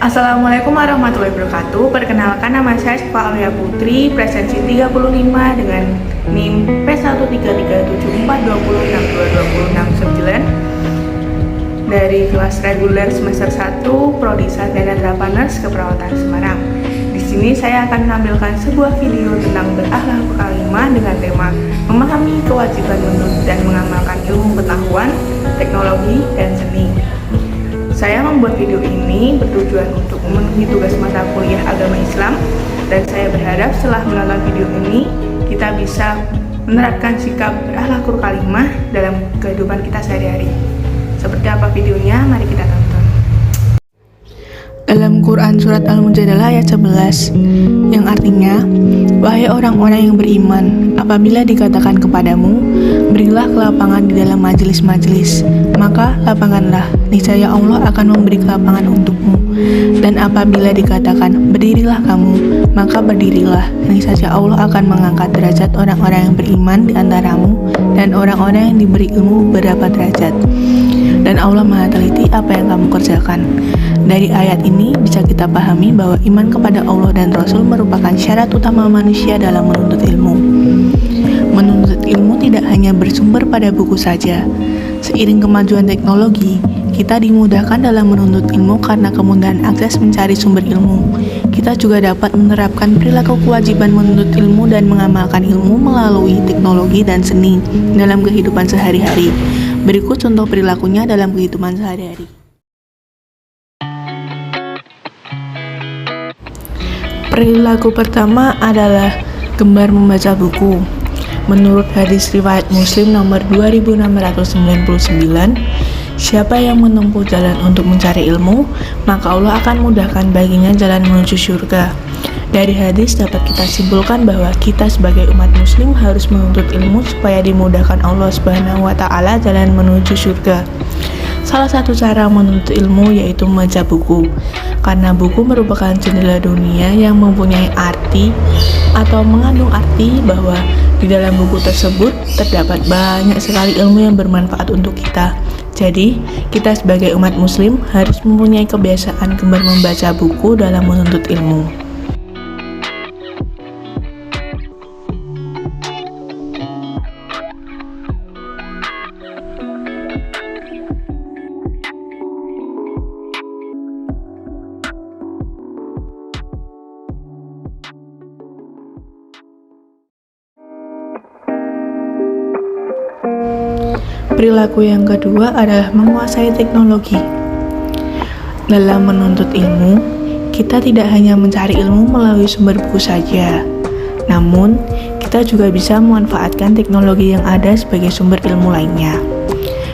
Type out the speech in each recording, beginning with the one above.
Assalamualaikum warahmatullahi wabarakatuh. Perkenalkan, nama saya Syifa Aulia Putri, presensi 35 dengan NIM P1337420622629 dari kelas reguler semester 1 Prodi Sarjana Entrepreneurs Keperawatan Semarang. Di sini saya akan menampilkan sebuah video tentang berakhlak karimah dengan tema memahami kewajiban menuntut dan mengamalkan ilmu pengetahuan, teknologi, dan seni. Saya membuat video ini bertujuan untuk memenuhi tugas mata kuliah agama Islam, dan saya berharap setelah menonton video ini kita bisa menerapkan sikap berakhlakul karimah dalam kehidupan kita sehari-hari. Seperti apa videonya? Mari kita tonton. Dalam Quran Surat Al-Mujadalah ayat 11, yang artinya, wahai orang-orang yang beriman, apabila dikatakan kepadamu, berilah kelapangan di dalam majelis-majelis, maka lapangkanlah, niscaya Allah akan memberi kelapangan untukmu. Dan apabila dikatakan, berdirilah kamu, maka berdirilah, niscaya Allah akan mengangkat derajat orang-orang yang beriman di antaramu, dan orang-orang yang diberi ilmu beberapa derajat. Dan Allah Maha teliti apa yang kamu kerjakan. Dari ayat ini bisa kita pahami bahwa iman kepada Allah dan Rasul merupakan syarat utama manusia dalam menuntut ilmu. Menuntut ilmu tidak hanya bersumber pada buku saja. Seiring kemajuan teknologi, kita dimudahkan dalam menuntut ilmu karena kemudahan akses mencari sumber ilmu. Kita juga dapat menerapkan perilaku kewajiban menuntut ilmu dan mengamalkan ilmu melalui teknologi dan seni dalam kehidupan sehari-hari. Berikut contoh perilakunya dalam kehidupan sehari-hari. Perilaku pertama adalah gemar membaca buku. Menurut hadis riwayat Muslim nomor 2699, siapa yang menempuh jalan untuk mencari ilmu, maka Allah akan mudahkan baginya jalan menuju surga. Dari hadis dapat kita simpulkan bahwa kita sebagai umat muslim harus menuntut ilmu supaya dimudahkan Allah Subhanahu wa Ta'ala jalan menuju surga. Salah satu cara menuntut ilmu yaitu membaca buku, karena buku merupakan jendela dunia yang mempunyai arti atau mengandung arti bahwa di dalam buku tersebut terdapat banyak sekali ilmu yang bermanfaat untuk kita. Jadi, kita sebagai umat muslim harus mempunyai kebiasaan gemar membaca buku dalam menuntut ilmu. Perilaku yang kedua adalah menguasai teknologi. Dalam menuntut ilmu, kita tidak hanya mencari ilmu melalui sumber buku saja, namun kita juga bisa memanfaatkan teknologi yang ada sebagai sumber ilmu lainnya.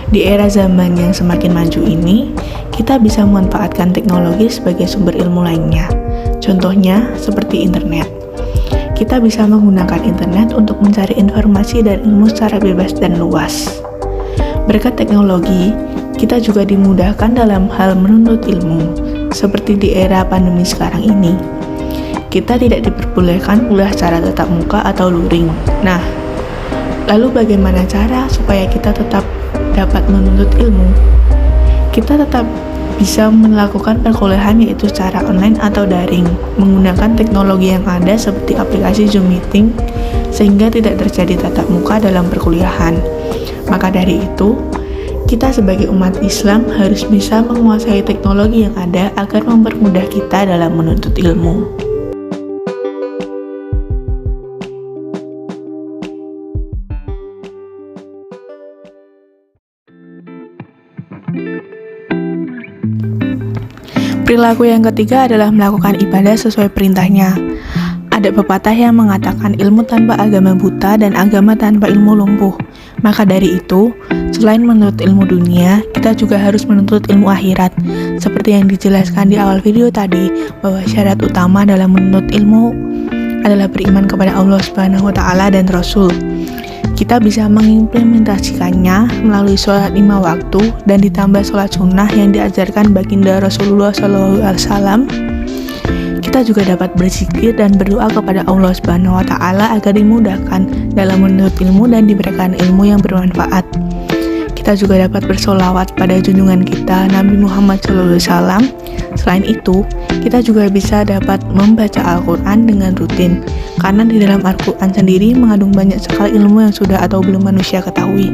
Di era zaman yang semakin maju ini, kita bisa memanfaatkan teknologi sebagai sumber ilmu lainnya. Contohnya seperti internet. Kita bisa menggunakan internet untuk mencari informasi dan ilmu secara bebas dan luas. Berkat teknologi, kita juga dimudahkan dalam hal menuntut ilmu, seperti di era pandemi sekarang ini. Kita tidak diperbolehkan kuliah secara tatap muka atau luring. Nah, lalu bagaimana cara supaya kita tetap dapat menuntut ilmu? Kita tetap bisa melakukan perkuliahan yaitu secara online atau daring, menggunakan teknologi yang ada seperti aplikasi Zoom Meeting, sehingga tidak terjadi tatap muka dalam perkuliahan. Maka dari itu, kita sebagai umat Islam harus bisa menguasai teknologi yang ada agar mempermudah kita dalam menuntut ilmu. Perilaku yang ketiga adalah melakukan ibadah sesuai perintahnya. Ada pepatah yang mengatakan ilmu tanpa agama buta dan agama tanpa ilmu lumpuh. Maka dari itu, selain menuntut ilmu dunia, kita juga harus menuntut ilmu akhirat. Seperti yang dijelaskan di awal video tadi, bahwa syarat utama dalam menuntut ilmu adalah beriman kepada Allah Subhanahu wa Ta'ala dan Rasul. Kita bisa mengimplementasikannya melalui sholat 5 waktu dan ditambah sholat sunnah yang diajarkan baginda Rasulullah SAW. Kita juga dapat berzikir dan berdoa kepada Allah Subhanahu wa Ta'ala agar dimudahkan dalam menuntut ilmu dan diberikan ilmu yang bermanfaat. kita juga dapat bersolawat pada junjungan kita Nabi Muhammad SAW. Selain itu, kita juga bisa dapat membaca Al-Quran dengan rutin, karena di dalam Al-Quran sendiri mengandung banyak sekali ilmu yang sudah atau belum manusia ketahui.